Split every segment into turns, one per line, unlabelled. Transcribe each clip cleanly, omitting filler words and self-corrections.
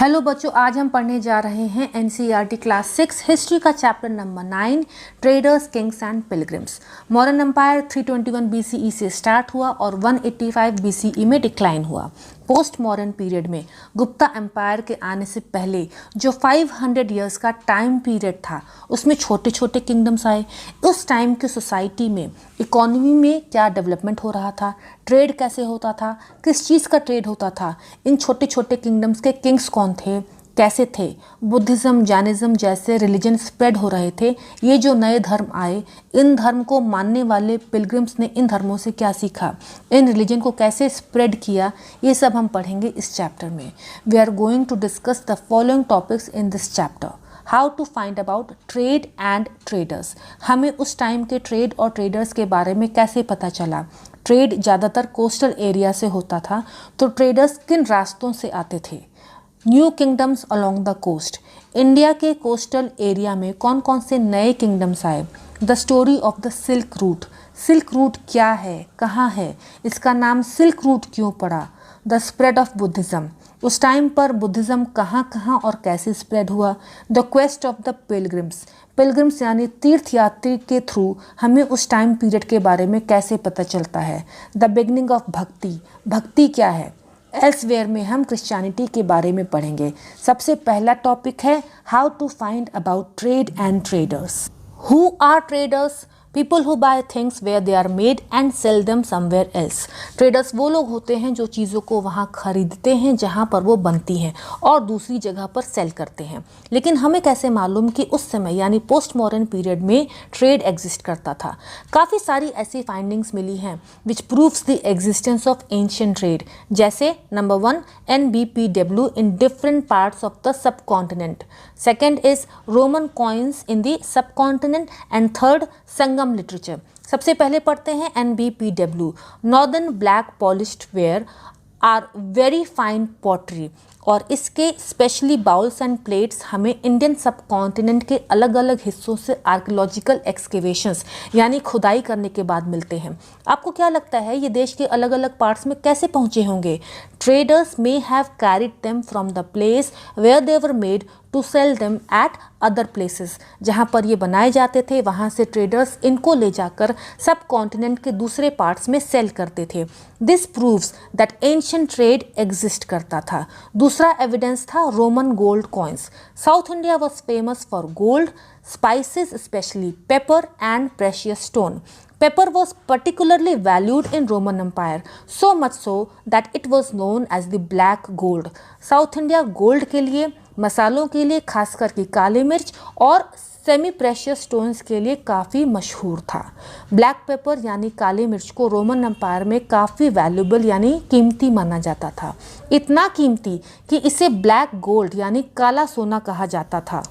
Hello बच्चों, आज हम पढ़ने जा रहे हैं एनसीईआरटी क्लास 6 हिस्ट्री का chapter number 9 traders, kings and pilgrims. Modern empire 321 BCE से स्टार्ट हुआ और 185 बीसीई में डिक्लाइन हुआ। पोस्ट मॉडर्न पीरियड में गुप्ता एम्पायर के आने से पहले जो 500 ईयर्स का टाइम पीरियड था उसमें छोटे छोटे किंगडम्स आए। उस टाइम की सोसाइटी में इकोनॉमी में क्या डेवलपमेंट हो रहा था, ट्रेड कैसे होता था, किस चीज़ का ट्रेड होता था, इन छोटे छोटे किंगडम्स के किंग्स कौन थे, कैसे थे, बुद्धिज़्म, जैनिज़्म जैसे रिलीजन स्प्रेड हो रहे थे, ये जो नए धर्म आए, इन धर्म को मानने वाले पिलग्रिम्स ने इन धर्मों से क्या सीखा, इन रिलीजन को कैसे स्प्रेड किया, ये सब हम पढ़ेंगे इस चैप्टर में। We are going to discuss the following topics in this chapter. How to find about trade and traders, हमें उस टाइम के ट्रेड और ट्रेडर्स के बारे में कैसे पता चला। ट्रेड ज़्यादातर कोस्टल एरिया से होता था, तो ट्रेडर्स किन रास्तों से आते थे। New kingdoms along the coast, India के कोस्टल एरिया में कौन कौन से नए किंगडम्स आए। The story of the silk route, silk route क्या है, कहाँ है, इसका नाम सिल्क रूट क्यों पड़ा। द स्प्रेड ऑफ बुद्धिज़्म, उस टाइम पर बुद्धिज़्म कहाँ कहाँ और कैसे स्प्रेड हुआ। The quest of the pilgrims, pilgrims यानी तीर्थयात्री के थ्रू हमें उस टाइम पीरियड के बारे में कैसे पता चलता है। द बिगनिंग ऑफ भक्ति, भक्ति क्या है। एल्सवेयर में हम क्रिश्चियनिटी के बारे में पढ़ेंगे। सबसे पहला टॉपिक है how to find about trade and traders. Who are traders? People who buy things where they are made and sell them somewhere else. Traders वो लोग होते हैं जो चीज़ों को वहाँ खरीदते हैं जहाँ पर वो बनती हैं और दूसरी जगह पर सेल करते हैं। लेकिन हमें कैसे मालूम कि उस समय यानी पोस्ट मॉडर्न पीरियड में ट्रेड एग्जिस्ट करता था। काफ़ी सारी ऐसी फाइंडिंग्स मिली हैं which proves the existence of ancient trade. जैसे number 1 NBPW in different parts of the subcontinent, second is Roman coins in the subcontinent and third Sangam literature. सबसे पहले पढ़ते हैं NBPW, northern black polished ware are very fine pottery. और इसके specially bowls and plates हमें Indian सब continent के अलग अलग हिस्सों से आर्कियोलॉजिकल एक्सकेवेशंस यानी खुदाई करने के बाद मिलते हैं। आपको क्या लगता है ये देश के अलग अलग पार्ट्स में कैसे पहुंचे होंगे? Traders may have carried them from the place where they were made to sell them at other places. जहाँ पर ये बनाए जाते थे वहाँ से ट्रेडर्स इनको ले जाकर सब कॉन्टिनेंट के दूसरे पार्ट्स में सेल करते थे। This proves that ancient trade exist करता था। दूसरा एविडेंस था Roman gold coins. South India was famous for gold, spices specially paper and precious stone. Pepper was particularly valued in Roman Empire, so much so that it was known as the black gold. South India gold के लिए, मसालों के लिए, खास करके काली मिर्च और semi precious stones के लिए काफ़ी मशहूर था। ब्लैक पेपर यानी काली मिर्च को रोमन एम्पायर में काफ़ी वैल्यूबल यानी कीमती माना जाता था। इतना कीमती कि इसे ब्लैक गोल्ड यानी काला सोना कहा जाता था।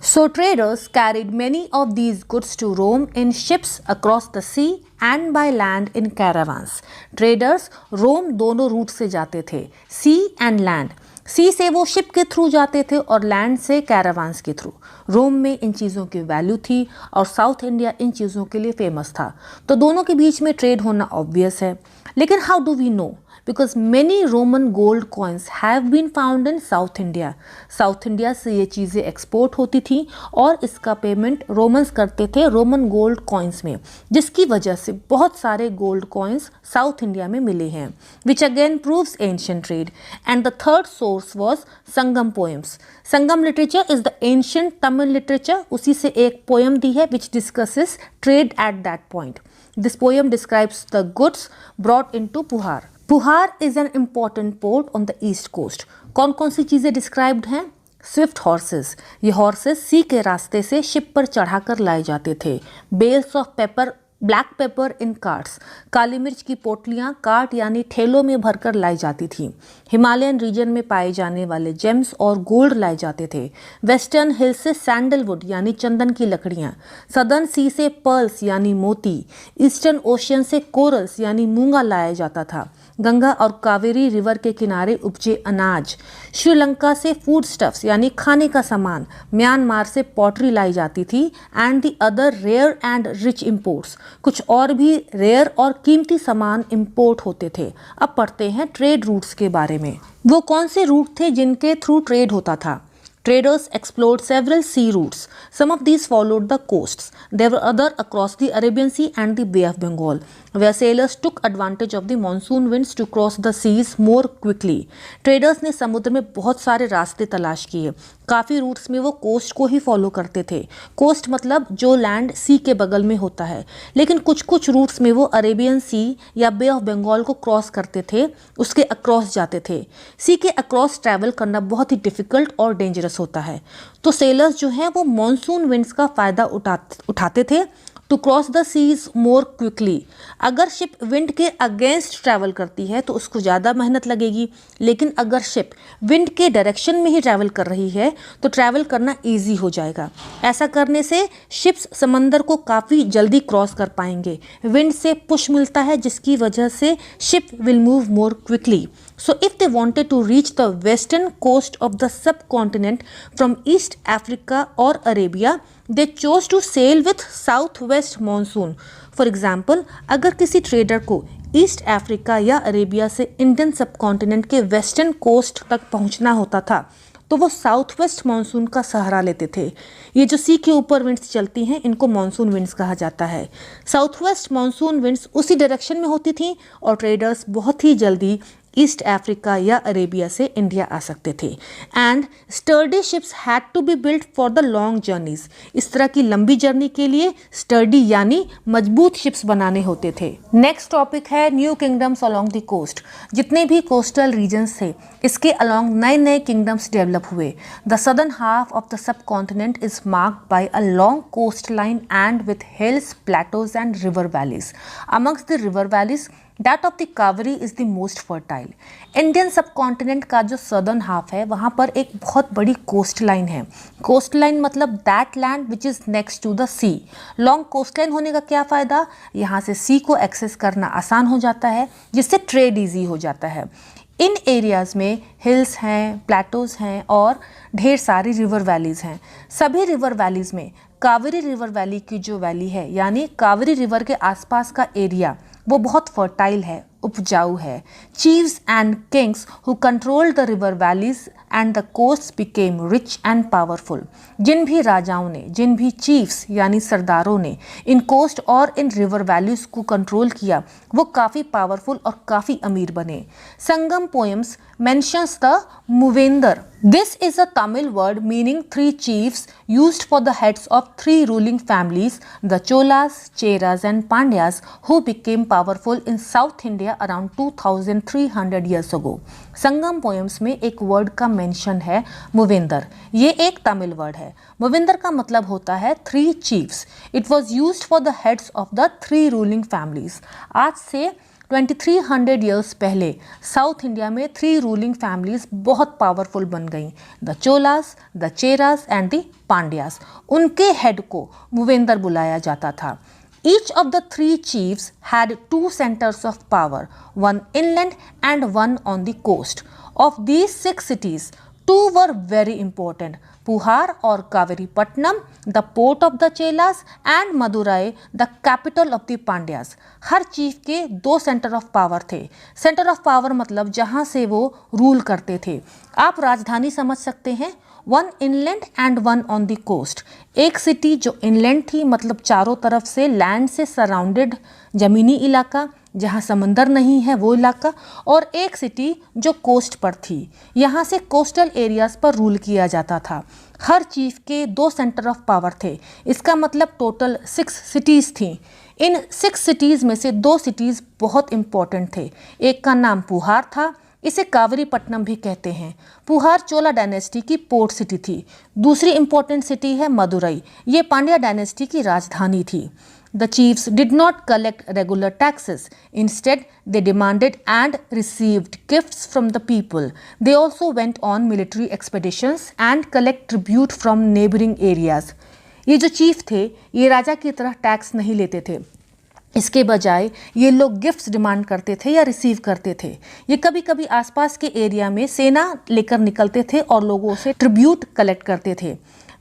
So traders carried many of these goods to Rome in ships across the sea and by land in caravans. Traders रोम दोनों रूट से जाते थे, सी एंड लैंड। सी से वो शिप के थ्रू जाते थे और लैंड से कैरावान्स के थ्रू। रोम में इन चीज़ों की वैल्यू थी और साउथ इंडिया इन चीज़ों के लिए फेमस था, तो दोनों के बीच में ट्रेड होना ऑब्वियस है। लेकिन how do we know? Because many Roman gold coins have been found in South India. South India से ये चीज़ें एक्सपोर्ट होती थी और इसका पेमेंट रोमन्स करते थे रोमन गोल्ड कॉइन्स में, जिसकी वजह से बहुत सारे गोल्ड कॉइन्स साउथ इंडिया में मिले हैं, which again proves ancient trade. And the third source was Sangam poems. Sangam literature is the ancient Tamil literature. उसी से एक पोएम दी है which discusses trade at that point. This poem describes the goods brought into Puhar. Puhar is an important port on the east coast. कौन कौन सी चीज़ें described हैं? स्विफ्ट हॉर्सेस, ये हॉर्सेस सी के रास्ते से शिप पर चढ़ाकर लाए जाते थे। Bales of pepper, black pepper in carts, काली मिर्च की पोटलियाँ कार्ट यानी ठेलों में भरकर लाई जाती थी। हिमालयन रीजन में पाए जाने वाले जेम्स और गोल्ड लाए जाते थे। वेस्टर्न हिल से सैंडलवुड यानी चंदन की लकड़ियाँ, सदर्न सी से पर्ल्स यानी मोती, ईस्टर्न ओशियन से कोरल्स यानी मूंगा लाया जाता था। गंगा और कावेरी रिवर के किनारे उपजे अनाज, श्रीलंका से फूड स्टफ्स यानी खाने का सामान, म्यांमार से पॉटरी लाई जाती थी and the other rare and rich imports, कुछ और भी रेयर और कीमती सामान इम्पोर्ट होते थे। अब पढ़ते हैं ट्रेड रूट्स के बारे में। वो कौन से रूट थे जिनके थ्रू ट्रेड होता था? Traders explored several sea routes. Some of these followed the coasts. There were others across the Arabian Sea and the Bay of Bengal, where sailors took advantage of the monsoon winds to cross the seas more quickly. Traders ने समुद्र में बहुत सारे रास्ते तलाश किए। काफ़ी roots में वो कोस्ट को ही फॉलो करते थे। कोस्ट मतलब जो लैंड सी के बगल में होता है, लेकिन कुछ कुछ रूट्स में वो अरेबियन सी या बे ऑफ बंगाल को क्रॉस करते थे, उसके अक्रॉस जाते थे। सी के अक्रॉस ट्रैवल करना बहुत ही डिफ़िकल्ट और डेंजरस होता है, तो सेलर्स जो हैं वो मॉनसून विंड्स का फ़ायदा उठाते थे to cross the seas more quickly. अगर शिप विंड के अगेंस्ट ट्रैवल करती है तो उसको ज़्यादा मेहनत लगेगी, लेकिन अगर शिप विंड के डायरेक्शन में ही ट्रैवल कर रही है तो ट्रैवल करना इजी हो जाएगा। ऐसा करने से शिप्स समंदर को काफ़ी जल्दी क्रॉस कर पाएंगे। विंड से पुश मिलता है जिसकी वजह से ship will move more quickly. So if they wanted to reach the western coast of the subcontinent from East Africa or Arabia, they chose to sail with southwest monsoon. For example, अगर किसी trader को east Africa या Arabia से Indian subcontinent के western coast तक पहुंचना होता था तो वो साउथ वेस्ट मानसून का सहारा लेते थे। ये जो सी के ऊपर विंड्स चलती हैं इनको मानसून विंड्स कहा जाता है। साउथ वेस्ट मानसून विंड्स उसी डायरेक्शन में होती थी और ट्रेडर्स बहुत ही जल्दी ईस्ट अफ्रीका या अरेबिया से इंडिया आ सकते थे। And sturdy ships had to be built for the long journeys. इस तरह की लंबी जर्नी के लिए स्टर्डी यानी मजबूत शिप्स बनाने होते थे। नेक्स्ट टॉपिक है new kingdoms along the coast. जितने भी कोस्टल रीजन्स थे इसके अलोंग नए नए किंगडम्स डेवलप हुए। The southern half of the subcontinent is marked by a long coast line and with hills, plateaus and river valleys. Amongst the river valleys That of the Kaveri is the most fertile. Indian सब continent का जो southern half है वहाँ पर एक बहुत बड़ी coast line है। कोस्ट लाइन मतलब that land which is next to the sea. Long coast line होने का क्या फ़ायदा? यहाँ से सी को एक्सेस करना आसान हो जाता है जिससे ट्रेड ईजी हो जाता है। इन एरियाज़ में हिल्स हैं, प्लेटोज़ हैं और ढेर सारी रिवर वैलीज़ हैं। सभी रिवर वैलीज़ में कावेरी रिवर वैली की जो वैली है यानी कावेरी रिवर के आसपास का एरिया वो बहुत फर्टाइल है, उपजाऊ है। Chiefs and kings who controlled the river valleys and the coast became rich and powerful. जिन भी राजाओं ने, जिन भी चीफ्स यानी सरदारों ने इन कोस्ट और इन रिवर वैलीज को कंट्रोल किया वो काफ़ी पावरफुल और काफ़ी अमीर बने। संगम poems mentions the Muvendar. This is a Tamil word meaning three chiefs used for the heads of three ruling families, the Cholas, Cheras and Pandyas, who became powerful in South India around 2300 years ago. Sangam poems में एक word का mention है मुवेंदर। ये एक Tamil word है। मुवेंदर का मतलब होता है three chiefs. It was used for the heads of the three ruling families. आज से 2300 ईयर्स पहले साउथ इंडिया में थ्री रूलिंग फैमिलीज बहुत पावरफुल बन गई, the Cholas, the Cheras and the Pandyas. उनके हेड को मुवेंदर बुलाया जाता था। Each of the three chiefs had two centers of power, one inland and one on the coast. Of these 6 cities, 2 were very important, Puhar or Kaviripatnam, the port of the Chelas, and Madurai, the capital of the Pandyas. Her chief के 2 centre of power थे। Centre of power मतलब जहाँ से वो rule करते थे। आप राजधानी समझ सकते हैं, 1 inland and 1 on the coast. एक सिटी जो इनलैंड थी मतलब चारों तरफ से लैंड से सराउंडेड ज़मीनी इलाका जहाँ समंदर नहीं है वो इलाका, और एक सिटी जो कोस्ट पर थी, यहाँ से कोस्टल एरियाज़ पर रूल किया जाता था। हर चीफ के 2 सेंटर ऑफ पावर थे। इसका मतलब टोटल 6 सिटीज़ थी। इन 6 सिटीज़ में से 2 सिटीज़ बहुत इम्पोर्टेंट थे। एक का नाम पुहार था, इसे कावेरीपट्टनम भी कहते हैं। पुहार चोला डायनेस्टी की पोर्ट सिटी थी। दूसरी इंपॉर्टेंट सिटी है मदुरई, ये पांड्या डायनेस्टी की राजधानी थी। The chiefs did not collect regular taxes. Instead, they demanded and received gifts from the people. They also went on military expeditions and collect tribute from neighboring areas. ये जो chief थे ये राजा की तरह टैक्स नहीं लेते थे, इसके बजाय ये लोग गिफ्ट्स डिमांड करते थे या रिसीव करते थे। ये कभी कभी आसपास के एरिया में सेना लेकर निकलते थे और लोगों से ट्रिब्यूट कलेक्ट करते थे।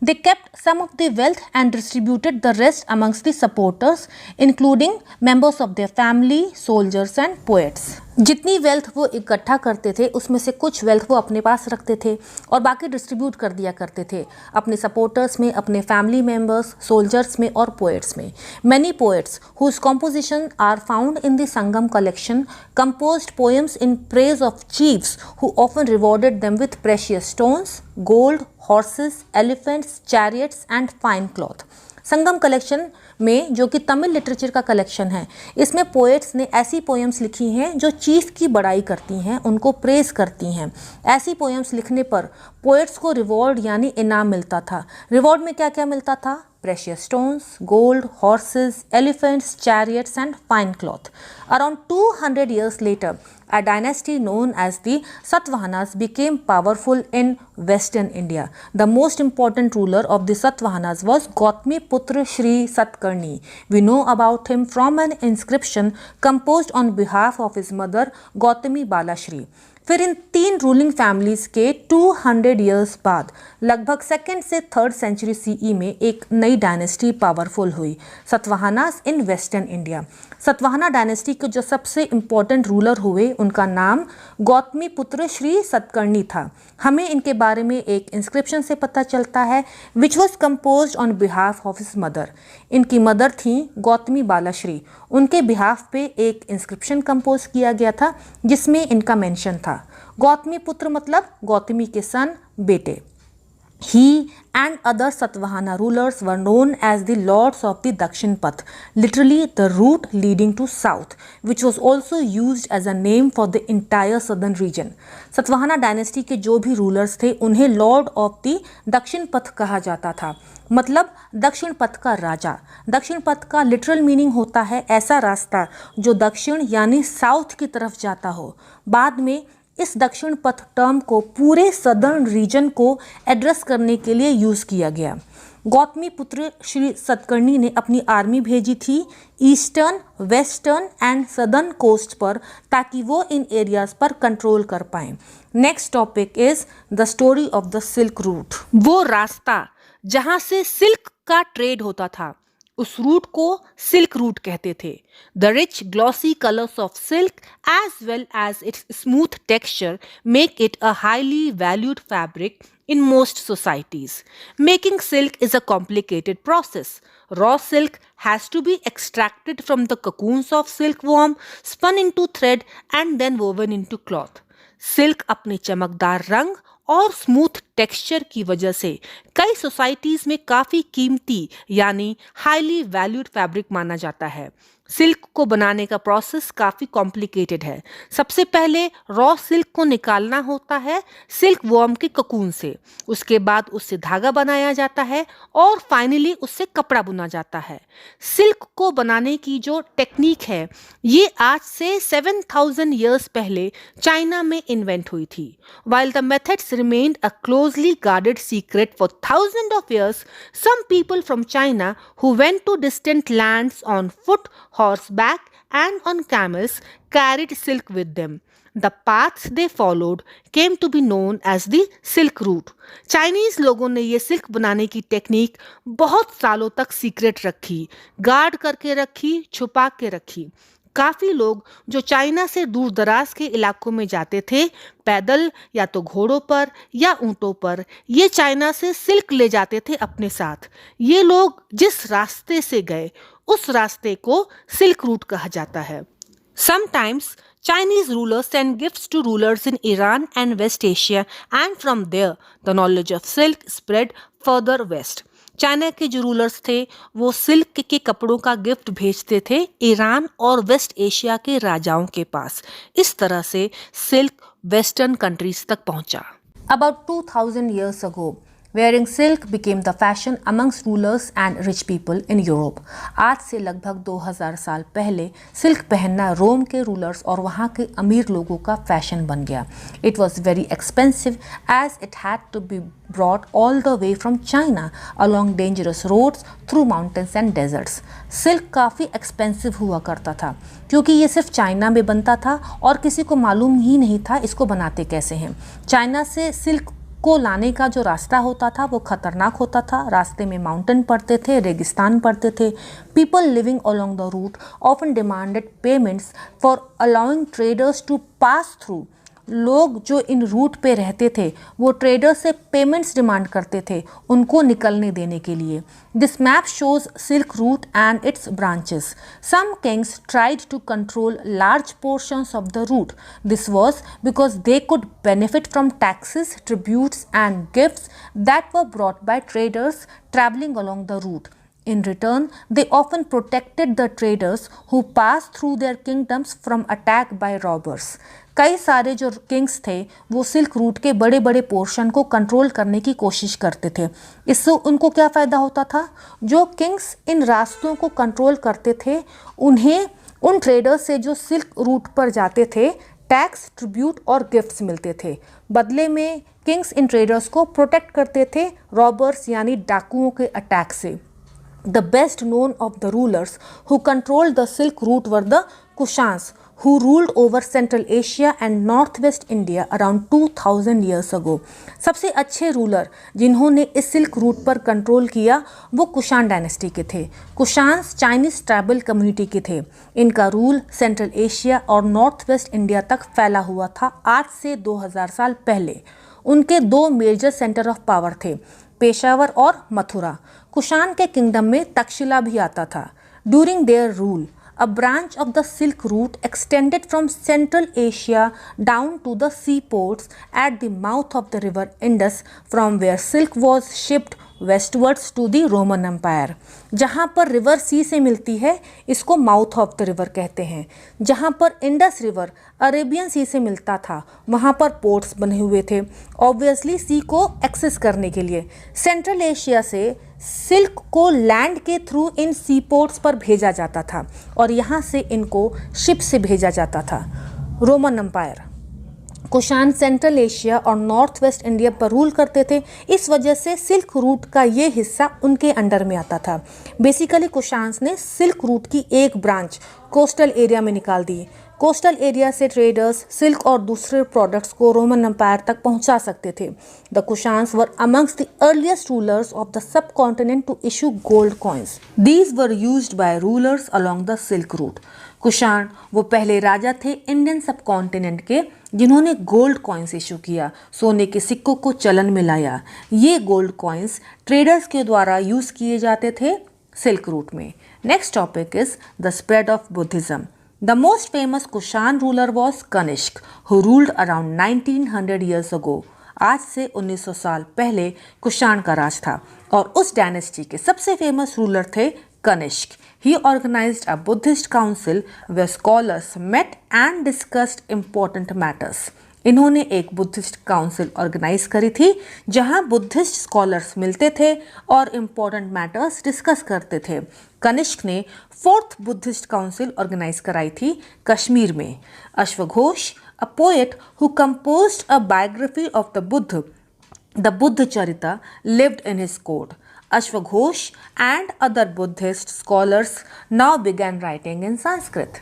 They kept some of the wealth and distributed the rest amongst the supporters, including members of their family, soldiers and poets. जितनी वेल्थ वो इकट्ठा करते थे उसमें से कुछ वेल्थ वो अपने पास रखते थे और बाकी डिस्ट्रीब्यूट कर दिया करते थे अपने सपोर्टर्स में, अपने फैमिली मेम्बर्स, सोल्जर्स में और पोएट्स में। Many poets whose composition are found in the Sangam collection composed poems in praise of chiefs who often rewarded them with precious stones, gold, horses, elephants, chariots and fine cloth. Sangam collection में, जो कि Tamil literature का collection है, इसमें poets ने ऐसी poems लिखी हैं जो चीफ की बड़ाई करती हैं, उनको प्रेज करती हैं। ऐसी पोएम्स लिखने पर पोएट्स को रिवॉर्ड यानी इनाम मिलता था। रिवॉर्ड में क्या क्या मिलता था? precious stones, gold, horses, elephants, chariots and fine cloth. Around 200 years later, a dynasty known as the Satavahanas became powerful in western India. The most important ruler of the Satavahanas was Gautami Putra Shri Satkarni. We know about him from an inscription composed on behalf of his mother Gautami Balashri. फिर इन तीन ruling families के 200 years बाद लगभग 2nd से 3rd century CE में एक नई dynasty powerful हुई, Satavahanas in western India. Satavahana dynasty के जो सबसे इम्पोर्टेंट रूलर हुए उनका नाम गौतमी पुत्र श्री सतकर्णी था। हमें इनके बारे में एक इंस्क्रिप्शन से पता चलता है which was compose on behalf of his mother. इनकी मदर थी गौतमी बालाश्री, उनके बिहाफ पे एक इंस्क्रिप्शन कंपोज किया गया था जिसमें इनका मेंशन था। गौतमी पुत्र मतलब गौतमी के सन, बेटे। He and other Satvahana rulers were known as the lords of the Dakshin Path, literally the route leading to south, which was also used as a name for the entire southern region. Satavahana dynasty के जो भी rulers थे उन्हें Lord of the दक्षिण पथ कहा जाता था, मतलब दक्षिण पथ का राजा। दक्षिण पथ का लिटरल मीनिंग होता है ऐसा रास्ता जो दक्षिण यानी साउथ की तरफ जाता हो। बाद में इस दक्षिण पथ टर्म को पूरे सदर्न रीजन को एड्रेस करने के लिए यूज़ किया गया। गौतमी पुत्र श्री सतकर्णी ने अपनी आर्मी भेजी थी eastern, western and southern coast पर ताकि वो इन एरियाज पर कंट्रोल कर पाएं। Next topic is the story of the silk route. वो रास्ता जहां से सिल्क का ट्रेड होता था, उस रूट को सिल्क रूट कहते थे। The rich glossy colours of silk as well as its smooth texture make it a highly valued fabric in most societies. Making silk is a complicated process. Raw silk has to be extracted from the cocoons of silkworm, spun into thread and then woven into cloth. Silk अपने चमकदार रंग और smooth texture की वजह से कई societies में काफ़ी कीमती यानी हाईली वैल्यूड फैब्रिक माना जाता है। सिल्क को बनाने का प्रोसेस काफ़ी कॉम्प्लिकेटेड है। सबसे पहले रॉ सिल्क को निकालना होता है सिल्क वॉर्म के ककून से, उसके बाद उससे धागा बनाया जाता है और फाइनली उससे कपड़ा बुना जाता है। सिल्क को बनाने की जो टेक्निक है ये आज से 7000 ईयर्स पहले चाइना में इन्वेंट हुई थी। While the methods remained a closely guarded secret for thousands of years, some people from China who went to distant lands on foot, horseback and on camels carried silk with them. The paths they followed came to be known as the Silk Route. Chinese लोगों ने ये silk बनाने की technique बहुत सालों तक secret रखी, guard करके रखी, छुपा के रखी। काफ़ी लोग जो चाइना से दूर दराज के इलाकों में जाते थे पैदल या तो घोड़ों पर या ऊँटों पर, ये चाइना से सिल्क ले जाते थे अपने साथ। ये लोग जिस रास्ते से गए उस रास्ते को सिल्क रूट कहा जाता है। Sometimes Chinese rulers sent gifts to rulers in Iran and West Asia, and from there the knowledge of silk spread further west. China के जो रूलर्स थे वो सिल्क के कपड़ों का गिफ्ट भेजते थे ईरान और वेस्ट एशिया के राजाओं के पास। इस तरह से सिल्क वेस्टर्न कंट्रीज तक पहुंचा। About 2000 years ago, Wearing silk became the fashion amongst rulers and rich people in Europe. आज से लगभग 2000 साल पहले सिल्क पहनना रोम के रूलर्स और वहाँ के अमीर लोगों का फैशन बन गया. It was very expensive as it had to be brought all the way from China along dangerous roads through mountains and deserts. Silk काफ़ी एक्सपेंसिव हुआ करता था क्योंकि ये सिर्फ चाइना में बनता था और किसी को मालूम ही नहीं था इसको बनाते कैसे हैं. चाइना से सिल्क को लाने का जो रास्ता होता था वो खतरनाक होता था. रास्ते में माउंटेन पड़ते थे, रेगिस्तान पड़ते थे. People living along the route often demanded payments for allowing traders to pass through. लोग जो इन रूट पे रहते थे वो ट्रेडर से पेमेंट्स डिमांड करते थे उनको निकलने देने के लिए. This map shows silk route and its branches. Some kings tried to control large portions of the route. This was because they could benefit from taxes, tributes and gifts that were brought by traders travelling along the route. In return, they often protected the traders who passed through their kingdoms from attack by robbers. कई सारे जो Kings थे वो silk route के बड़े बड़े portion को control करने की कोशिश करते थे. इससे उनको क्या फ़ायदा होता था? जो किंग्स इन रास्तों को कंट्रोल करते थे उन्हें उन ट्रेडर्स से जो सिल्क रूट पर जाते थे टैक्स, ट्रिब्यूट और गिफ्ट्स मिलते थे. बदले में किंग्स इन ट्रेडर्स को प्रोटेक्ट करते थे रॉबर्स यानी डाकुओं के अटैक से. The best known of the rulers who controlled the Silk Route were the Kushans, who ruled over Central Asia and Northwest India around 2000 years ago. सबसे अच्छे ruler जिन्होंने इस सिल्क रूट पर कंट्रोल किया वो कुशान डायनेस्टी के थे. कुशान्स चाइनीज ट्राइबल कम्युनिटी के थे. इनका रूल सेंट्रल एशिया और नॉर्थ वेस्ट इंडिया तक फैला हुआ था आज से 2000 साल पहले. उनके दो मेजर सेंटर ऑफ पावर थे, पेशावर और मथुरा. कुशान के किंगडम में तक्षशिला भी आता था. During their rule a branch of the Silk Route extended from Central Asia down to the seaports at the mouth of the river Indus, from where silk was shipped westwards to the Roman Empire. जहाँ पर river सी से मिलती है इसको mouth of the river कहते हैं. जहाँ पर इंडस रिवर अरेबियन सी से मिलता था वहाँ पर पोर्ट्स बने हुए थे ऑब्वियसली सी को एक्सेस करने के लिए. सेंट्रल एशिया से सिल्क को लैंड के थ्रू इन सी पोर्ट्स पर भेजा जाता था और यहाँ से इनको शिप से भेजा जाता था. Roman empire. Kushan central Asia और नॉर्थ वेस्ट इंडिया पर रूल करते थे. इस वजह से सिल्क रूट का ये हिस्सा उनके अंडर में आता था. बेसिकली कुशान्स ने सिल्क रूट की एक ब्रांच कोस्टल एरिया में निकाल दी. कोस्टल एरिया से ट्रेडर्स सिल्क और दूसरे प्रोडक्ट्स को रोमन एम्पायर तक पहुंचा सकते थे. The Kushans were amongst the earliest rulers of the subcontinent to issue gold coins. These were used by rulers along the silk route. Kushan वो पहले राजा थे इंडियन सब कॉन्टिनेंट के जिन्होंने गोल्ड कॉइन्स इशू किया, सोने के सिक्कों को चलन में लाया. ये गोल्ड कॉइन्स ट्रेडर्स के द्वारा यूज किए जाते थे सिल्क रूट में. Next topic is the spread of Buddhism. The most famous Kushan ruler was Kanishk, who ruled around 1900 years ago. आज से 1900 साल पहले कुशान का राज था और उस डायनेस्टी के सबसे फेमस रूलर थे Kanishka. He organized a Buddhist council where scholars met and discussed important matters. इन्होंने एक बुद्धिस्ट काउंसिल ऑर्गेनाइज करी थी जहां बुद्धिस्ट स्कॉलर्स मिलते थे और इम्पोर्टेंट मैटर्स डिस्कस करते थे. कनिष्क ने फोर्थ बुद्धिस्ट काउंसिल ऑर्गेनाइज कराई थी कश्मीर में. अश्वघोष, a poet who composed a biography of the Buddha Charita, lived in his court. Ashwaghosh and other Buddhist scholars now began writing in Sanskrit.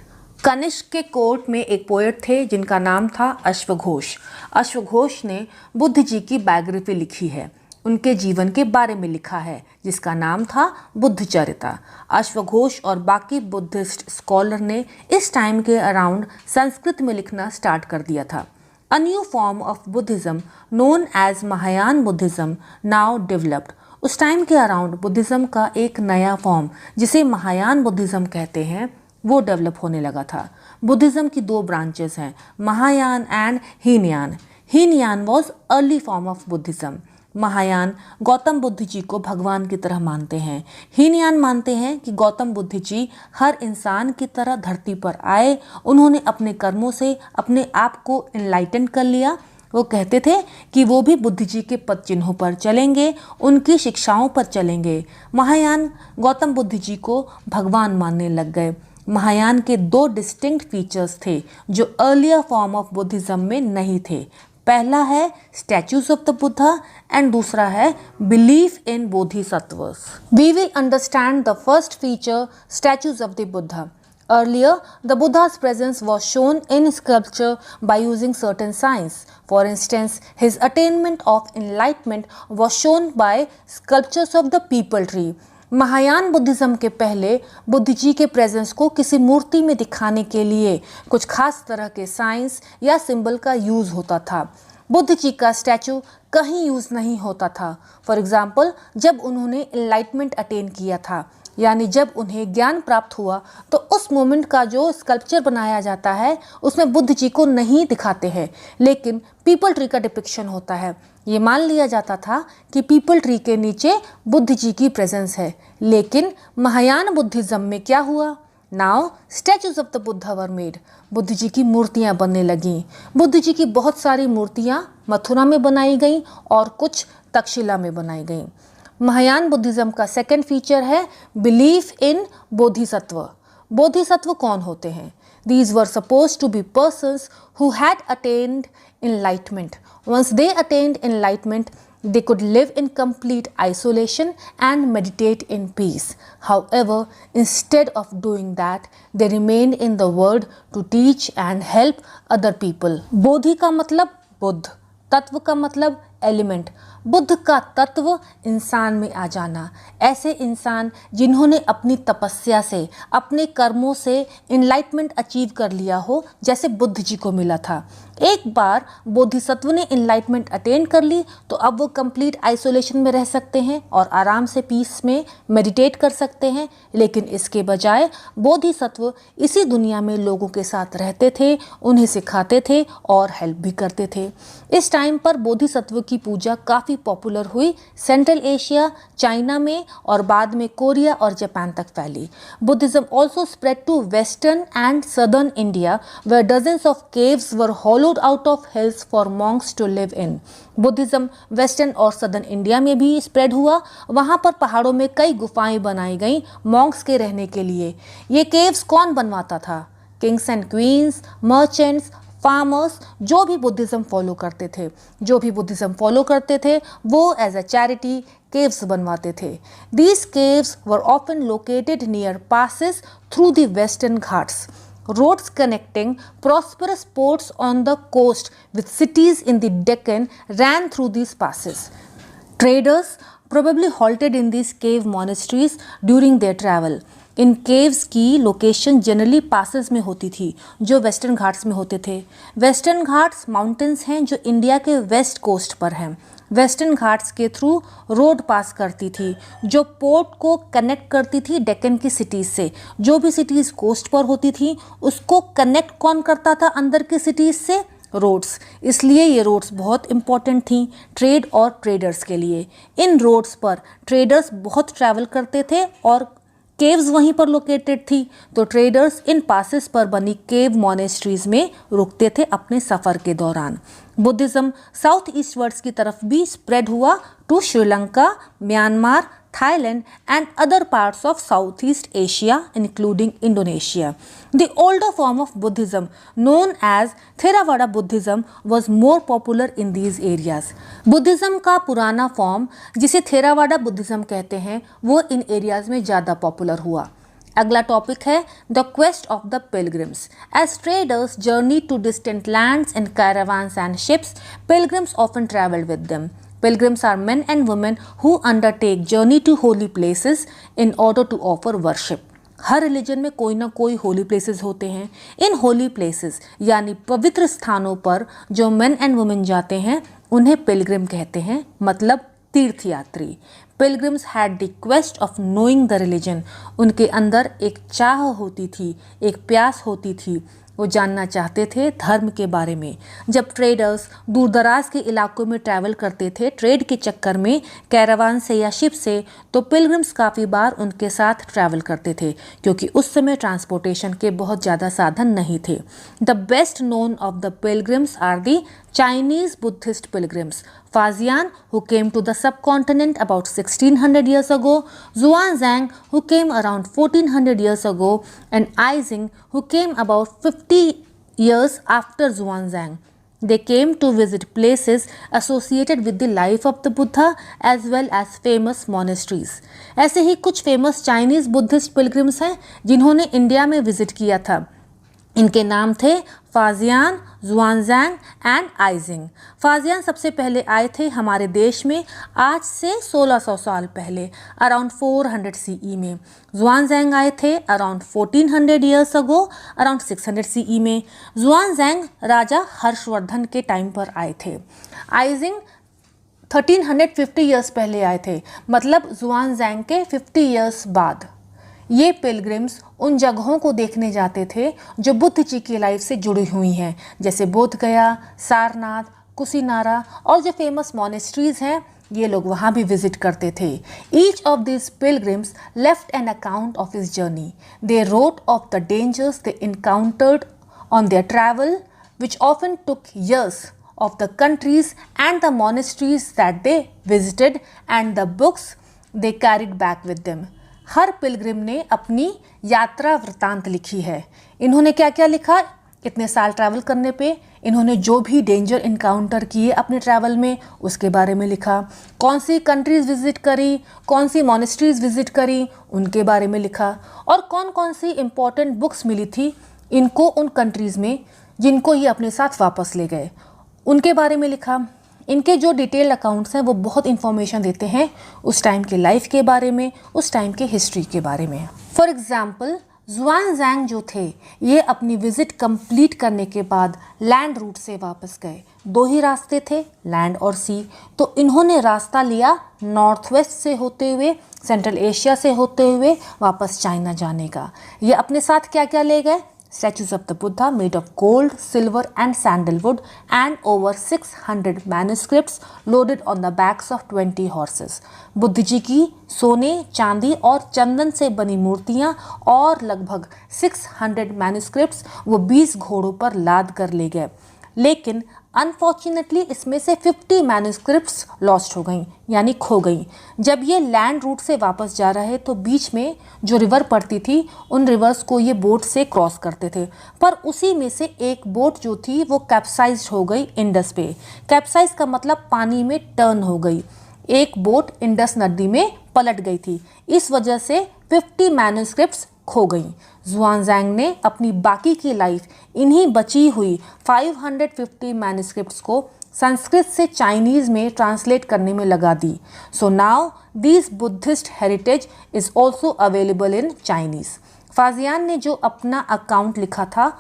Kanishka के कोर्ट में एक पोएट थे जिनका नाम था अश्वघोष. अश्वघोष ने बुद्ध जी की बायोग्राफी लिखी है, उनके जीवन के बारे में लिखा है जिसका नाम था बुद्ध चरिता. अश्वघोष और बाकी बुद्धिस्ट स्कॉलर ने इस टाइम के अराउंड संस्कृत में लिखना स्टार्ट कर दिया था. A new form of Buddhism known as Mahayana Buddhism now developed. उस टाइम के अराउंड बुद्धिज़्म का एक नया फॉर्म जिसे महायान बुद्धिज़्म कहते हैं वो डेवलप होने लगा था. बुद्धिज़्म की दो ब्रांचेस हैं, Mahayana and Hinayana. Hinayana was early form of Buddhism. Mahayana Gautama Buddha ji को भगवान की तरह मानते हैं. हीनयान मानते हैं कि गौतम बुद्ध जी हर इंसान की तरह धरती पर आए, उन्होंने अपने कर्मों से अपने आप को एनलाइटन कर लिया वो कहते थे कि वो भी बुद्ध जी के पद चिन्हों पर चलेंगे, उनकी शिक्षाओं पर चलेंगे। महायान गौतम बुद्ध जी को भगवान मानने लग गए। महायान के दो डिस्टिंक्ट फीचर्स थे जो अर्लियर फॉर्म ऑफ बुद्धिज्म में नहीं थे। पहला है statues of the Buddha and दूसरा है belief in bodhisattvas. We will understand the first feature, statues of the Buddha. Earlier, the Buddha's presence was shown in sculpture by using certain signs. For instance, his attainment of enlightenment was shown by sculptures of the peepal tree. Mahayana Buddhism के पहले बुद्ध जी के presence को किसी मूर्ति में दिखाने के लिए कुछ खास तरह के साइंस या सिंबल का यूज होता था। बुद्ध जी का स्टैचू कहीं यूज नहीं होता था। फॉर एग्जाम्पल, जब उन्होंने एनलाइटमेंट अटेन किया था, यानी जब उन्हें ज्ञान प्राप्त हुआ, तो उस मोमेंट का जो स्कल्पचर बनाया जाता है उसमें बुद्ध जी को नहीं दिखाते हैं, लेकिन पीपल ट्री का डिपिक्शन होता है। ये मान लिया जाता था कि पीपल ट्री के नीचे बुद्ध जी की प्रेजेंस है। लेकिन महायान बुद्धिज्म में क्या हुआ? Now statues of the Buddha were made. Buddha ji की मूर्तियाँ बनने लगीं। बुद्ध जी की बहुत सारी मूर्तियाँ मथुरा में बनाई गईं और कुछ तक्षशिला में बनाई गईं। महायान बुद्धिज्म का सेकंड फीचर है बिलीफ इन बोधिसत्व। बोधिसत्व कौन होते हैं? These were supposed to be persons who had attained enlightenment. Once they attained enlightenment, they could live in complete isolation and meditate in peace. However, instead of doing that, they remained in the world to teach and help other people. बोधि का मतलब बुद्ध, तत्व का मतलब element. Buddha का तत्व इंसान में आ जाना। ऐसे इंसान जिन्होंने अपनी तपस्या से, अपने कर्मों से इनलाइटमेंट अचीव कर लिया हो, जैसे बुद्ध जी को मिला था। एक बार बोधिसत्व ने इनलाइटमेंट अटेन कर ली तो अब वो कंप्लीट आइसोलेशन में रह सकते हैं और आराम से पीस में मेडिटेट कर सकते हैं। लेकिन इसके बजाय बोधिसत्व इसी दुनिया में लोगों के साथ रहते थे, उन्हें सिखाते थे और हेल्प भी करते थे। इस टाइम पर बोधिसत्व की पूजा काफ़ी पॉपुलर हुई। सेंट्रल एशिया, चाइना में और बाद में कोरिया और जापान तक फैली। Buddhism also spread to western and southern India where dozens of caves were hollowed out of hills for monks to live in. Buddhism western और सदर्न इंडिया में भी स्प्रेड हुआ। वहाँ पर पहाड़ों में कई गुफाएं बनाई गईं मॉन्क्स के रहने के लिए। ये केव्स कौन बनवाता था? Kings and queen's, merchants, farmers, जो भी बुद्धिज्म फॉलो करते थे वो एज अ चैरिटी केव्स बनवाते थे। These caves were often located near passes through the western Ghats. Roads connecting prosperous ports on the coast with cities in the Deccan ran through these passes. Traders probably halted in these cave monasteries during their travel. In caves की location generally passes में होती थी जो western Ghats में होते थे। Western Ghats mountains हैं जो इंडिया के वेस्ट कोस्ट पर हैं। वेस्टर्न घाट्स के थ्रू रोड पास करती थी जो पोर्ट को कनेक्ट करती थी डेक्कन की सिटीज़ से। जो भी सिटीज़ कोस्ट पर होती थी उसको कनेक्ट कौन करता था अंदर की सिटीज़ से? रोड्स। इसलिए ये रोड्स बहुत इंपॉर्टेंट थी ट्रेड और ट्रेडर्स के लिए। इन रोड्स पर ट्रेडर्स बहुत ट्रैवल करते थे और केव्स वहीं पर लोकेटेड थी, तो ट्रेडर्स इन पासेस पर बनी केव मॉनेस्ट्रीज में रुकते थे अपने सफ़र के दौरान। बुद्धिज्म साउथ ईस्टवर्ड्स की तरफ भी स्प्रेड हुआ to Sri Lanka, Myanmar, Thailand and other parts of Southeast Asia including Indonesia. The older form of Buddhism known as Theravada Buddhism was more popular in these areas. Buddhism का पुराना form जिसे थेरावाडा Buddhism कहते हैं वो इन एरियाज में ज़्यादा पॉपुलर हुआ। अगला टॉपिक है the quest of the pilgrims. As traders journey to distant lands in caravans and ships, pilgrims often travelled with them. Pilgrims are men and women who undertake journey to holy places in order to offer worship. Her religion में कोई ना कोई Holi places होते हैं। इन Holi places यानी पवित्र स्थानों पर जो मेन एंड वुमेन जाते हैं उन्हें पिलग्रिम कहते हैं, मतलब तीर्थयात्री। Pilgrims had the quest of knowing the religion. उनके अंदर एक चाह होती थी, एक प्यास होती थी, वो जानना चाहते थे धर्म के बारे में। जब ट्रेडर्स दूर दराज के इलाकों में ट्रैवल करते थे ट्रेड के चक्कर में कैरावान से या शिप से, तो पिलग्रिम्स काफ़ी बार उनके साथ ट्रैवल करते थे क्योंकि उस समय ट्रांसपोर्टेशन के बहुत ज़्यादा साधन नहीं थे। The best known of the pilgrims are the Chinese Buddhist pilgrims. Faxian, who came to the subcontinent about 1600 years ago, Xuanzang, who came around 1400 years ago, and Aizing, who came about 50 years after Xuanzang. They came to visit places associated with the life of the Buddha as well as famous monasteries. ऐसे ही कुछ famous Chinese Buddhist pilgrims हैं जिन्होंने India में visit किया था। इनके नाम थे फाजियान, जुआनजैंग एंड आइजिंग। फाजियान सबसे पहले आए थे हमारे देश में आज से 1600 साल पहले, अराउंड 400 सीई में। जुआनजैंग आए थे around 1400 years ago, around 600 CE में। जुआनजैंग राजा हर्षवर्धन के टाइम पर आए थे। आइजिंग 1350 ईयर्स पहले आए थे, मतलब जुआनजैंग के 50 ईयर्स बाद। ये पिलग्रिम्स उन जगहों को देखने जाते थे जो बुद्ध जी की लाइफ से जुड़ी हुई हैं, जैसे बोध गया, सारनाथ, कुशीनारा और जो फेमस मॉनेस्ट्रीज हैं, ये लोग वहाँ भी विजिट करते थे। Each of this pilgrims left an account of his journey. They wrote of the dangers they encountered on their travel which often took years of the countries and the monasteries that they visited and the books they carried back with them. Her Pilgrim ने अपनी यात्रा वृतांत लिखी है। इन्होंने क्या क्या लिखा? इतने साल ट्रैवल करने पे इन्होंने जो भी डेंजर इनकाउंटर किए अपने ट्रैवल में उसके बारे में लिखा। कौन सी कंट्रीज़ विज़िट करी, कौन सी मॉनेस्ट्रीज़ विज़िट करी, उनके बारे में लिखा। और कौन कौन सी इम्पॉर्टेंट बुक्स मिली थी इनको उन कंट्रीज़ में जिनको ये अपने साथ वापस ले गए, उनके बारे में लिखा। इनके जो डिटेल्ड अकाउंट्स हैं वो बहुत इन्फॉर्मेशन देते हैं उस टाइम के लाइफ के बारे में, उस टाइम के हिस्ट्री के बारे में। फॉर एग्ज़ाम्पल जुआनजैंग जो थे ये अपनी विज़िट कंप्लीट करने के बाद लैंड रूट से वापस गए। दो ही रास्ते थे, लैंड और सी। तो इन्होंने रास्ता लिया नॉर्थ वेस्ट से होते हुए, सेंट्रल एशिया से होते हुए वापस चाइना जाने का। ये अपने साथ क्या क्या ले गए? Statues of the Buddha made of gold, silver and sandalwood and over 600 manuscripts loaded on the backs of 20 horses. Buddha ji की सोने, चांदी और चंदन से बनी मूर्तियां और लगभग 600 मैन्युस्क्रिप्ट्स वो 20 घोड़ों पर लाद कर ले गए। लेकिन अनफॉर्चुनेटली इसमें से 50 मैन्युस्क्रिप्ट्स लॉस्ट हो गई, यानी खो गई। जब ये लैंड रूट से वापस जा रहे तो बीच में जो रिवर पड़ती थी उन रिवर्स को ये बोट से क्रॉस करते थे, पर उसी में से एक बोट जो थी वो कैप्साइज्ड हो गई इंडस पे। कैप्साइज का मतलब पानी में टर्न हो गई। एक बोट इंडस नदी में पलट गई थी। इस वजह से 50 मैन्युस्क्रिप्ट्स खो गई। जुआनजैंग ने अपनी बाकी की लाइफ इन्हीं बची हुई 550 मैन्युस्क्रिप्ट्स को संस्कृत से चाइनीज़ में ट्रांसलेट करने में लगा दी। So now this Buddhist heritage is also available in Chinese. Faxian ने जो अपना अकाउंट लिखा था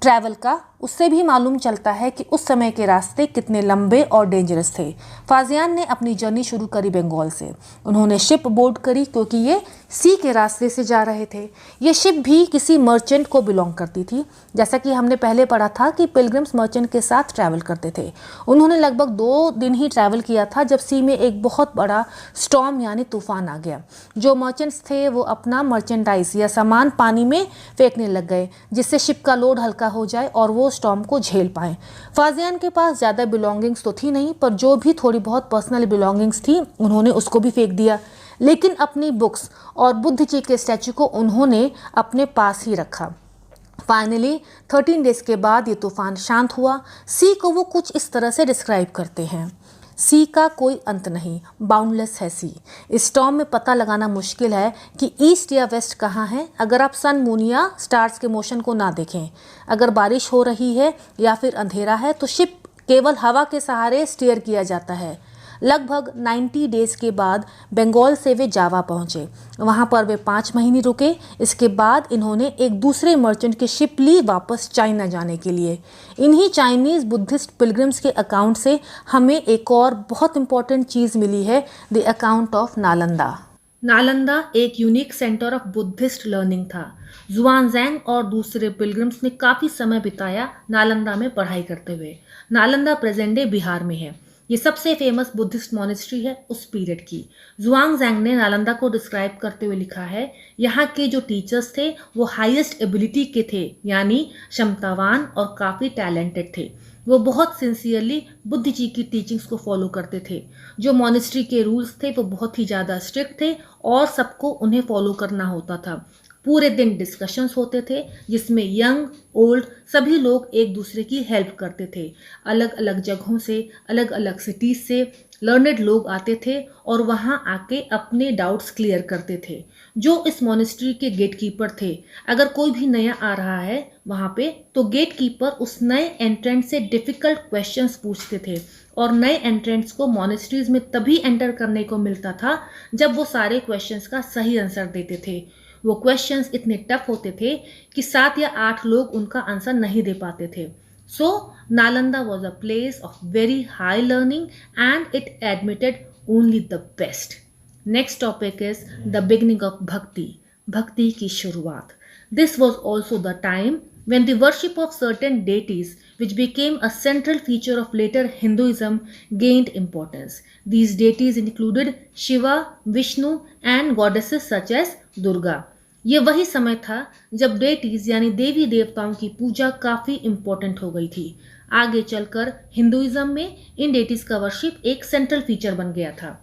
ट्रैवल का, उससे भी मालूम चलता है कि उस समय के रास्ते कितने लंबे और डेंजरस थे। फाजियान ने अपनी जर्नी शुरू करी बंगाल से। उन्होंने शिप बोर्ड करी क्योंकि ये सी के रास्ते से जा रहे थे। ये शिप भी किसी मर्चेंट को बिलोंग करती थी। जैसा कि हमने पहले पढ़ा था कि पिलग्रिम्स मर्चेंट के साथ ट्रैवल करते थे। उन्होंने लगभग 2 दिन ही ट्रैवल किया था जब सी में एक बहुत बड़ा स्टॉर्म यानी तूफान आ गया। जो मर्चेंट्स थे वो अपना मर्चेंडाइज या सामान पानी में फेंकने लग गए जिससे शिप का लोड हल्का हो जाए और वो स्टॉर्म को झेल पाएँ। फाजियान के पास ज़्यादा बिलोंगिंग्स तो थी नहीं, पर जो भी थोड़ी बहुत पर्सनल बिलोंगिंग्स थी उन्होंने उसको भी फेंक दिया। लेकिन अपनी बुक्स और बुद्ध जी के स्टैचू को उन्होंने अपने पास ही रखा। फाइनली 13 डेज के बाद ये तूफान शांत हुआ। सी को वो कुछ इस तरह से डिस्क्राइब करते हैं: सी का कोई अंत नहीं, बाउंडलेस है सी। इस स्टॉर्म में पता लगाना मुश्किल है कि ईस्ट या वेस्ट कहाँ है अगर आप सन, मून या स्टार्स के मोशन को ना देखें। अगर बारिश हो रही है या फिर अंधेरा है तो शिप केवल हवा के सहारे स्टीयर किया जाता है। लगभग 90 डेज के बाद बंगाल से वे जावा पहुंचे। वहां पर वे 5 महीने रुके। इसके बाद इन्होंने एक दूसरे मर्चेंट की शिप ली वापस चाइना जाने के लिए। इन्हीं चाइनीज़ बुद्धिस्ट पिलग्रिम्स के अकाउंट से हमें एक और बहुत इंपॉर्टेंट चीज़ मिली है, the account of Nalanda. Nalanda एक unique centre of Buddhist learning था। जुआनजैंग और दूसरे पिलग्रिम्स ने काफ़ी समय बिताया नालंदा में पढ़ाई करते हुए। नालंदा प्रेजेंट डे बिहार में है। ये सबसे फेमस बुद्धिस्ट मॉनेस्ट्री है उस पीरियड की। जुआनजैंग ने नालंदा को डिस्क्राइब करते हुए लिखा है, यहाँ के जो टीचर्स थे वो हाईएस्ट एबिलिटी के थे, यानी क्षमतावान और काफ़ी टैलेंटेड थे। वो बहुत सिंसियरली बुद्ध जी की टीचिंग्स को फॉलो करते थे। जो मॉनेस्ट्री के रूल्स थे वो बहुत ही ज़्यादा स्ट्रिक्ट थे और सबको उन्हें फॉलो करना होता था। पूरे दिन डिस्कशंस होते थे जिसमें यंग ओल्ड सभी लोग एक दूसरे की हेल्प करते थे। अलग अलग जगहों से, अलग अलग सिटीज़ से लर्नेड लोग आते थे और वहाँ आके अपने डाउट्स क्लियर करते थे। जो इस मॉनेस्ट्री के गेट कीपर थे, अगर कोई भी नया आ रहा है वहाँ पे, तो गेट कीपर उस नए एंट्रेंट से डिफ़िकल्ट क्वेश्चंस पूछते थे और नए एंट्रेंट्स को मॉनेस्ट्रीज में तभी एंटर करने को मिलता था जब वो सारे क्वेश्चंस का सही आंसर देते थे। वो क्वेश्चंस इतने टफ होते थे कि 7 या 8 लोग उनका आंसर नहीं दे पाते थे। So, Nalanda was a place of very high learning and it admitted only the best. Next topic is the beginning of Bhakti. Bhakti की शुरुआत. This was also the time when the worship of certain deities, which became a central feature of later Hinduism, gained importance. These deities included Shiva, Vishnu, and goddesses such as Durga. ये वही समय था जब deities यानी देवी देवताओं की पूजा काफ़ी important हो गई थी। आगे चलकर हिंदुइज्म में इन डेटीज का वर्शिप एक सेंट्रल फीचर बन गया था।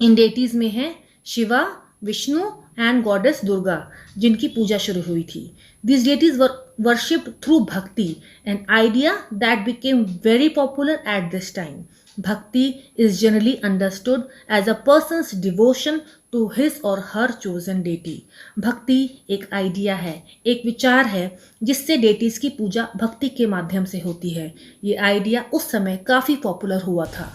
इन डेटीज में हैं शिवा, विष्णु एंड गॉडेस दुर्गा, जिनकी पूजा शुरू हुई थी। These deities were worshipped through bhakti, an idea that became very popular at this time. Bhakti is generally understood as a person's devotion to his or her chosen deity. भक्ति एक idea है, एक विचार है जिससे डेटीज की पूजा भक्ति के माध्यम से होती है। ये आइडिया उस समय काफ़ी पॉपुलर हुआ था।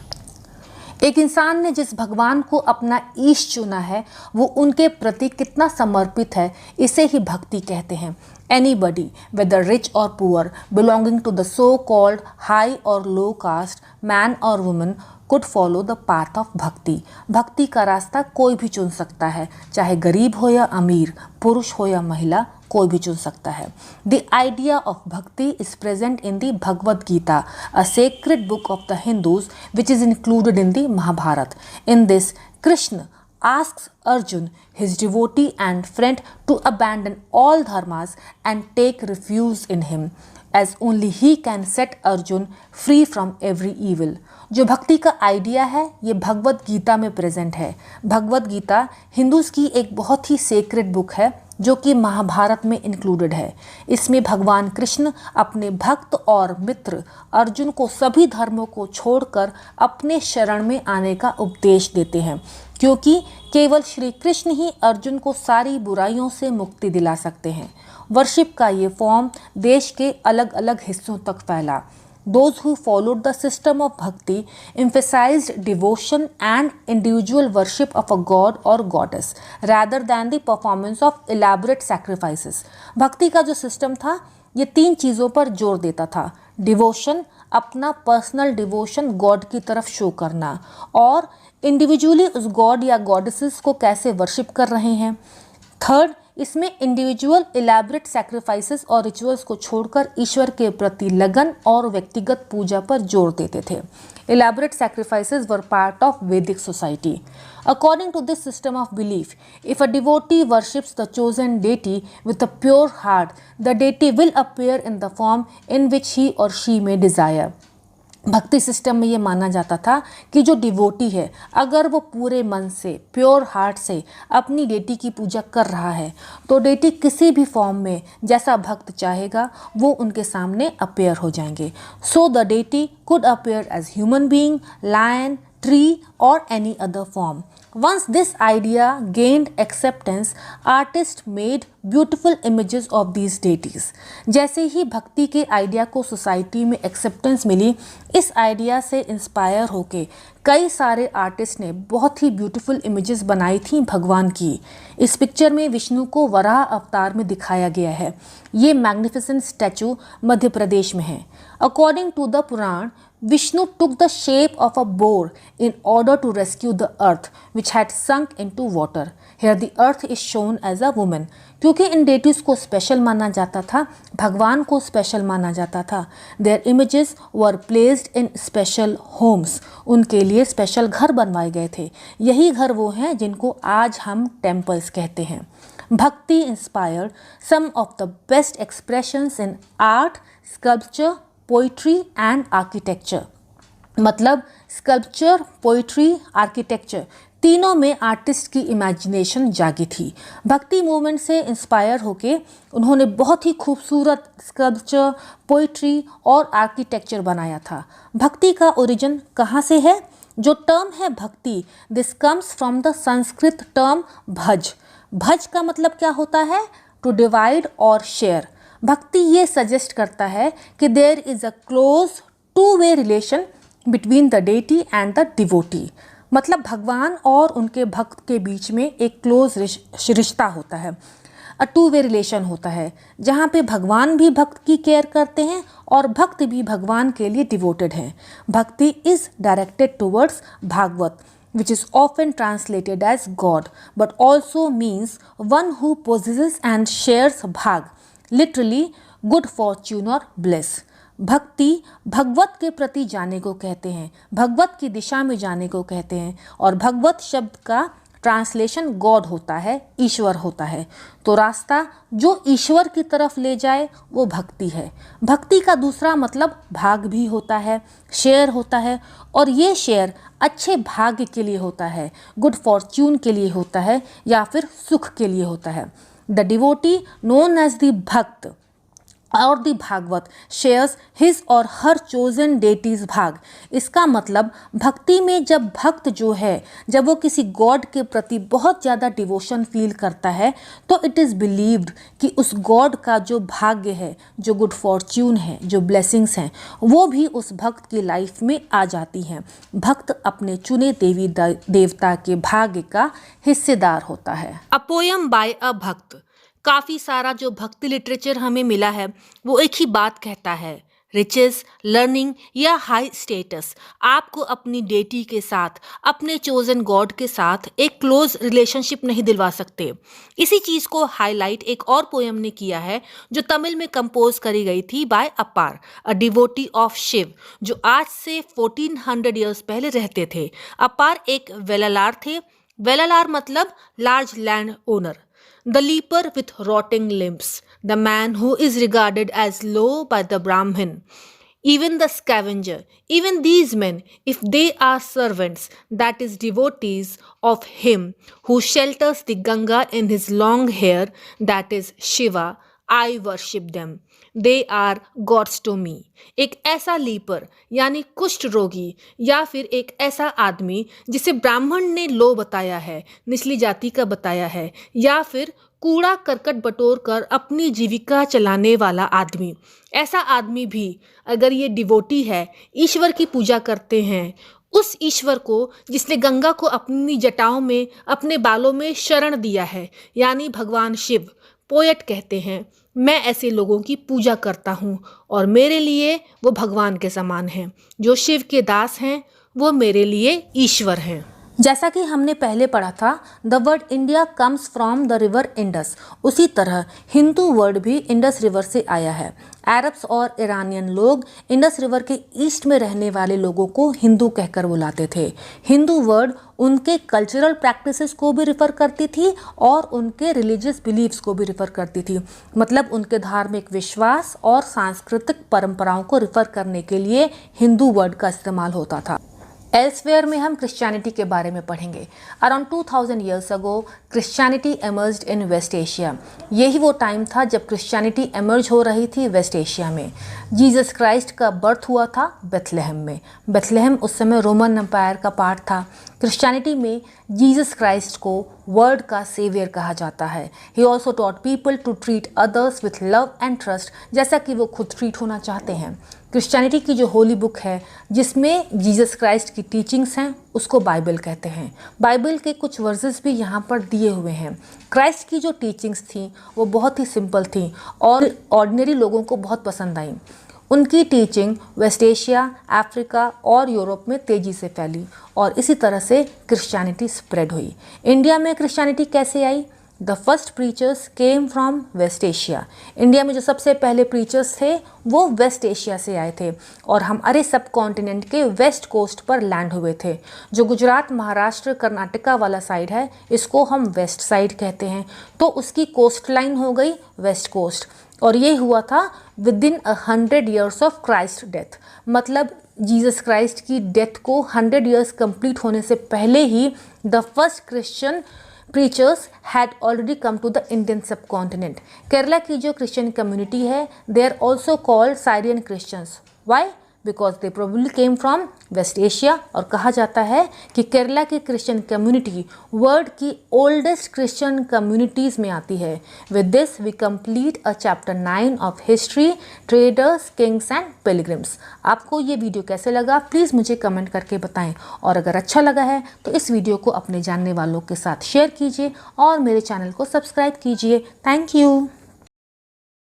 एक इंसान ने जिस भगवान को अपना ईश चुना है वो उनके प्रति कितना समर्पित है, इसे ही भक्ति कहते हैं। Anybody, whether rich or poor, belonging to the so-called high or low caste, man or woman, could follow the path of bhakti. भक्ति का रास्ता कोई भी चुन सकता है, चाहे गरीब हो या अमीर, पुरुष हो या महिला, कोई भी चुन सकता है। The idea of bhakti is present in the Bhagavad Gita, a sacred book of the Hindus, which is included in the Mahabharata. In this, Krishna asks Arjun, his devotee and friend, to abandon all dharmas and take refuge in him, as only he can set Arjun free from every evil. जो भक्ति का idea है ये भगवद गीता में present है। Bhagavad Gita Hindus की एक बहुत ही सेक्रेड बुक है जो कि महाभारत में इंक्लूडेड है। इसमें भगवान कृष्ण अपने भक्त और मित्र अर्जुन को सभी धर्मों को छोड़कर अपने शरण में आने का उपदेश देते हैं, क्योंकि केवल श्री कृष्ण ही अर्जुन को सारी बुराइयों से मुक्ति दिला सकते हैं। वर्शिप का ये फॉर्म देश के अलग अलग हिस्सों तक फैला। Those who followed the system of bhakti emphasized devotion and individual worship of a god or goddess rather than the performance of elaborate sacrifices. भक्ति का जो सिस्टम था ये 3 चीज़ों पर जोर देता था। डिवोशन, अपना पर्सनल डिवोशन गॉड की तरफ शो करना, और इंडिविजुअली उस गॉड या गॉडेसेस को कैसे वर्शिप कर रहे हैं। थर्ड, इसमें इंडिविजुअल इलैबोरेट सैक्रिफाइसेस और रिचुअल्स को छोड़कर ईश्वर के प्रति लगन और व्यक्तिगत पूजा पर जोर देते थे। Elaborate sacrifices were part of वैदिक society. According to this system of belief, if a devotee worships the chosen deity with a pure heart, the deity will appear in the form in which he or she may desire. भक्ति system में ये माना जाता था कि जो devotee है अगर वो पूरे मन से, प्योर हार्ट से अपनी डेटी की पूजा कर रहा है तो डेटी किसी भी फॉर्म में जैसा भक्त चाहेगा वो उनके सामने अपीयर हो जाएंगे। So the deity could appear as human being, lion, tree or any other form. Once this idea gained acceptance, artists made beautiful images of these deities. जैसे ही भक्ति के आइडिया को सोसाइटी में एक्सेप्टेंस मिली, इस आइडिया से inspire होके कई सारे आर्टिस्ट ने बहुत ही ब्यूटीफुल इमेजेस बनाई थी भगवान की। इस पिक्चर में विष्णु को वराह अवतार में दिखाया गया है। ये मैग्निफिसेंट स्टैचू मध्य प्रदेश में है। According to the Purana, Vishnu took the shape of a boar in order to rescue the earth, which had sunk into water. Here the earth is shown as a woman. क्योंकि इन deities को special माना जाता था, भगवान को special माना जाता था, their images were placed in special homes. उनके लिए स्पेशल घर बनवाए गए थे। यही घर वो हैं जिनको आज हम टेम्पल्स कहते हैं। भक्ति inspired some of the best expressions in art, sculpture, poetry and architecture. मतलब स्कल्पचर, पोइट्री, आर्किटेक्चर तीनों में आर्टिस्ट की इमेजिनेशन जागी थी। भक्ति मूवमेंट से इंस्पायर होके उन्होंने बहुत ही खूबसूरत स्कल्पचर, पोइट्री और आर्किटेक्चर बनाया था। भक्ति का ओरिजिन कहाँ से है? जो टर्म है bhakti, this comes from the Sanskrit term भज। भज का मतलब क्या होता है? टू डिवाइड और शेयर। भक्ति ये सजेस्ट करता है कि there is a close two way relation between the deity and the devotee. मतलब भगवान और उनके भक्त के बीच में एक क्लोज रिश्ता होता है, अ टू वे रिलेशन होता है, जहाँ पे भगवान भी भक्त की केयर करते हैं और भक्त भी भगवान के लिए डिवोटेड हैं। Bhakti is directed towards Bhagavat, which is often translated as God, but also means one who possesses and shares bhag, literally good fortune or bliss. भक्ति भगवत के प्रति जाने को कहते हैं, भगवत की दिशा में जाने को कहते हैं, और भगवत शब्द का ट्रांसलेशन गॉड होता है, ईश्वर होता है। तो रास्ता जो ईश्वर की तरफ ले जाए वो भक्ति है। भक्ति का दूसरा मतलब भाग भी होता है, शेयर होता है, और ये शेयर अच्छे भाग्य के लिए होता है, गुड फॉर्च्यून के लिए होता है, या फिर सुख के लिए होता है। The devotee known as the bhakta और द भागवत शेयर्स हिज और हर चोजन डेटीज भाग। इसका मतलब भक्ति में जब भक्त जो है, जब वो किसी गॉड के प्रति बहुत ज़्यादा डिवोशन फील करता है, तो इट इज़ बिलीव्ड कि उस गॉड का जो भाग्य है, जो गुड फॉर्च्यून है, जो ब्लेसिंग्स हैं, वो भी उस भक्त की लाइफ में आ जाती हैं। भक्त अपने चुने देवी देवता के भाग्य का हिस्सेदार होता है। अ पोयम बाय अ भक्त। काफ़ी सारा जो भक्ति लिटरेचर हमें मिला है वो एक ही बात कहता है, रिचेस, लर्निंग या हाई स्टेटस आपको अपनी डेटी के साथ, अपने चोजन गॉड के साथ एक क्लोज रिलेशनशिप नहीं दिलवा सकते। इसी चीज़ को हाईलाइट एक और पोएम ने किया है जो तमिल में कंपोज करी गई थी बाय अपार, अ डिवोटी ऑफ शिव, जो आज से 1400 ईयर्स पहले रहते थे। अपार एक वेलालार थे। वेलालार मतलब large land owner. The leaper with rotting limbs, the man who is regarded as low by the Brahmin, even the scavenger, even these men, if they are servants, that is devotees of him who shelters the Ganga in his long hair, that is Shiva, I worship them. They are gods to me. एक ऐसा leaper यानी कुष्ठ रोगी, या फिर एक ऐसा आदमी जिसे ब्राह्मण ने लो बताया है, निचली जाति का बताया है, या फिर कूड़ा करकट बटोर कर अपनी जीविका चलाने वाला आदमी, ऐसा आदमी भी अगर ये डिवोटी है, ईश्वर की पूजा करते हैं, उस ईश्वर को जिसने गंगा को अपनी जटाओं में, अपने बालों में शरण दिया है, यानी भगवान शिव, पोएट कहते हैं, मैं ऐसे लोगों की पूजा करता हूँ और मेरे लिए वो भगवान के समान हैं। जो शिव के दास हैं वो मेरे लिए ईश्वर हैं। जैसा कि हमने पहले पढ़ा था, the word India comes from the river Indus, उसी तरह हिंदू वर्ड भी इंडस रिवर से आया है। अरब्स और ईरानियन लोग इंडस रिवर के ईस्ट में रहने वाले लोगों को हिंदू कहकर बुलाते थे। हिंदू वर्ड उनके कल्चरल प्रैक्टिसेस को भी रिफ़र करती थी और उनके रिलीजियस बिलीव्स को भी रिफ़र करती थी। मतलब उनके धार्मिक विश्वास और सांस्कृतिक परंपराओं को रिफ़र करने के लिए हिंदू वर्ड का इस्तेमाल होता था। एल्सवेयर में हम क्रिश्चियनिटी के बारे में पढ़ेंगे। Around 2000 years ago Christianity emerged in West Asia. यही वो टाइम था जब क्रिश्चियनिटी एमर्ज हो रही थी वेस्ट एशिया में। जीसस क्राइस्ट का बर्थ हुआ था बेथलेहम में। बेथलेहम उस समय रोमन एम्पायर का पार्ट था। क्रिश्चियनिटी में जीसस क्राइस्ट को वर्ल्ड का सेवियर कहा जाता है। He also taught people to treat others with love and trust, जैसा कि वो खुद ट्रीट होना चाहते हैं। क्रिश्चियनिटी की जो होली बुक है जिसमें जीसस क्राइस्ट की टीचिंग्स हैं उसको बाइबल कहते हैं। बाइबल के कुछ वर्सेस भी यहाँ पर दिए हुए हैं। क्राइस्ट की जो टीचिंग्स थी वो बहुत ही सिंपल थी और ऑर्डिनरी लोगों को बहुत पसंद आई। उनकी टीचिंग वेस्ट एशिया, अफ्रीका और यूरोप में तेज़ी से फैली और इसी तरह से क्रिश्चियनिटी स्प्रेड हुई। इंडिया में क्रिश्चियनिटी कैसे आई? The first preachers came from West Asia. India में जो सबसे पहले प्रीचर्स थे वो वेस्ट एशिया से आए थे और हमारे सब कॉन्टिनेंट के वेस्ट कोस्ट पर लैंड हुए थे। जो गुजरात, महाराष्ट्र, कर्नाटका वाला साइड है इसको हम वेस्ट साइड कहते हैं, तो उसकी कोस्ट लाइन हो गई वेस्ट कोस्ट। और ये हुआ था within 100 years of Christ death. मतलब जीसस क्राइस्ट की डेथ को 100 ईयर्स कंप्लीट होने से पहले ही the first Christian preachers had already come to the Indian सब कॉन्टिनेंट। केरला की जो क्रिश्चियन कम्युनिटी है they are also called Syrian Christians. Why? Because they probably came from West Asia. और कहा जाता है कि केरला की क्रिश्चियन कम्युनिटी वर्ल्ड की ओल्डेस्ट क्रिश्चियन कम्युनिटीज़ में आती है। With this we complete a chapter 9 of history, traders, kings and pilgrims. आपको ये वीडियो कैसे लगा प्लीज़ मुझे कमेंट करके बताएं, और अगर अच्छा लगा है तो इस वीडियो को अपने जानने वालों के साथ शेयर कीजिए और मेरे चैनल को सब्सक्राइब कीजिए। Thank you.